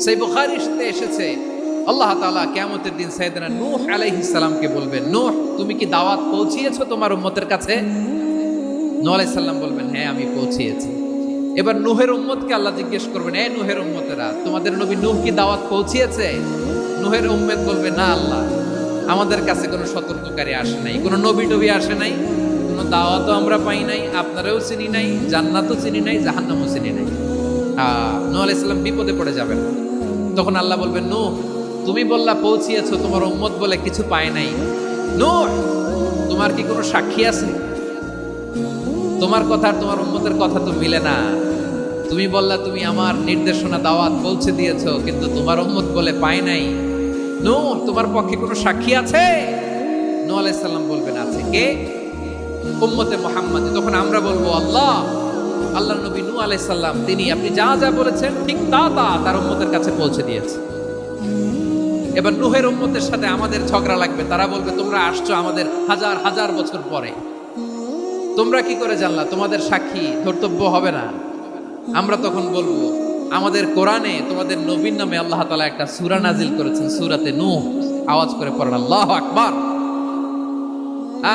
সেই বুখারীতে এসেছে আল্লাহ তাআলা কিয়ামতের দিন সাইয়েদনা নূহ আলাইহিস সালামকে বলবেন, নূহ তুমি কি দাওয়াত পৌঁছিয়েছো তোমার উম্মতের কাছে? নূহ আলাইহিস সালাম বলবেন, হ্যাঁ আমি পৌঁছিয়েছি। এবার নূহের উম্মতকে আল্লাহ জিজ্ঞেস করবেন, এ নূহের উম্মতেরা, তোমাদের নবী নূহ কি দাওয়াত পৌঁছিয়েছে? নূহের উম্মত বলবে, না আল্লাহ, আমাদের কাছে কোনো সতর্ককারী আসে নাই, কোনো নবী টবি আসে নাই, কোনো দাওয়াতও আমরা পাই নাই, আপনারাও চিনি নাই, জান্নাতও চিনি নাই, জাহান্নামও চিনি নাই। নূহ আলাইহিস সালাম বিপদে পড়ে যাবেন। তখন আল্লাহ বলবেন, নূহ তুমি বললা পৌঁছিয়েছো, তোমার উম্মত বলে কিছু পায় নাই। নূহ তোমার কি কোনো সাক্ষী আছে? তোমার কথা আর তোমার উম্মতের কথা তো মিলে না। তুমি বললা তুমি আমার নির্দেশনা দাওয়াত পৌঁছে দিয়েছো, কিন্তু তোমার উম্মত বলে পায় নাই। নূহ তোমার পক্ষে কোনো সাক্ষী আছে? নূহ আলাইহিস সালাম বলবেন, আছে। কে? উম্মতে মুহাম্মাদ। তখন আমরা বলবো, আল্লাহ, আল্লাহর নবী নূহ আলাইহিস সালাম তিনি আপনি যা যা বলেছেন ঠিক তা তার উম্মতের কাছে পৌঁছে দিয়েছে। এবার নূহের উম্মতের সাথে আমাদের ঝগড়া লাগবে। তারা বলবে, তোমরা আসছো আমাদের হাজার হাজার বছর পরে, তোমরা কি করে জানলা? তোমাদের সাক্ষী ধর্তব্য হবে না? আমরা তখন বলবো, আমাদের কোরআনে তোমাদের নবীর নামে আল্লাহ তাআলা একটা সূরা নাজিল করেছেন, সূরাতে নূহ। আওয়াজ করে পড়েন আল্লাহু আকবার।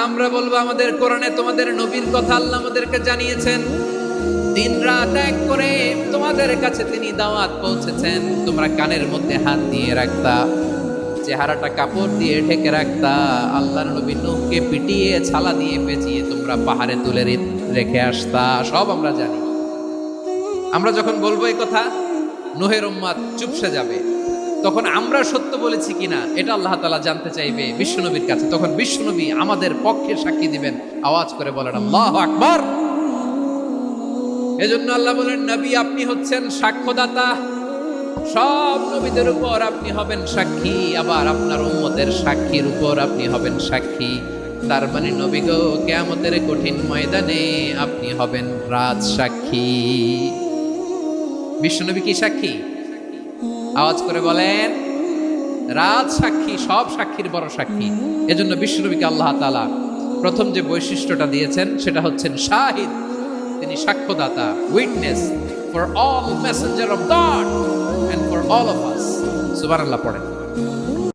আমরা বলবো, আমাদের কোরআনে তোমাদের নবীর কথা আল্লাহ আমাদেরকে জানিয়েছেন, দিন রাত এক করে তোমাদের কাছে তিনি দাওয়াত পৌঁছেছেন। তোমরা কানের মধ্যে হাত দিয়ে রাখতা, চেহারাটা কাপড় দিয়ে ঢেকে রাখতা, আল্লাহর নবী নূহকে পিটিয়ে ছালা দিয়ে পেঁচিয়ে তোমরা পাহাড়ে তুলে রেখে আসতা, সব আমরা জানি। আমরা যখন বলবো এই কথা, নূহের উম্মত চুপসে যাবে। তখন আমরা সত্য বলেছি কিনা এটা আল্লাহ তাআলা জানতে চাইবে বিশ্বনবীর কাছে। তখন বিশ্বনবী আমাদের পক্ষে সাক্ষী দিবেন। আওয়াজ করে বলেন আল্লাহু আকবার। এজন্য আল্লাহ বলেন, নবী আপনি হচ্ছেন সাক্ষ্যদাতা, সব নবীদের উপর আপনি হবেন সাক্ষী, আবার আপনার উম্মতের সাক্ষীর উপর আপনি হবেন সাক্ষী। তার মানে নবী গো, কিয়ামতের কঠিন ময়দানে আপনি হবেন রাজ সাক্ষী। বিশ্বনবী কি সাক্ষী? আওয়াজ করে বলেন, রাজ সাক্ষী, সব সাক্ষীর বড় সাক্ষী। এজন্য বিশ্বনবীকে আল্লাহ তাআলা প্রথম যে বৈশিষ্ট্যটা দিয়েছেন সেটা হচ্ছেন শাহিদ। তিনি সাক্ষ্যদাতা, witness for all messenger of God and for all of us. সুবহানাল্লাহ পড়েন।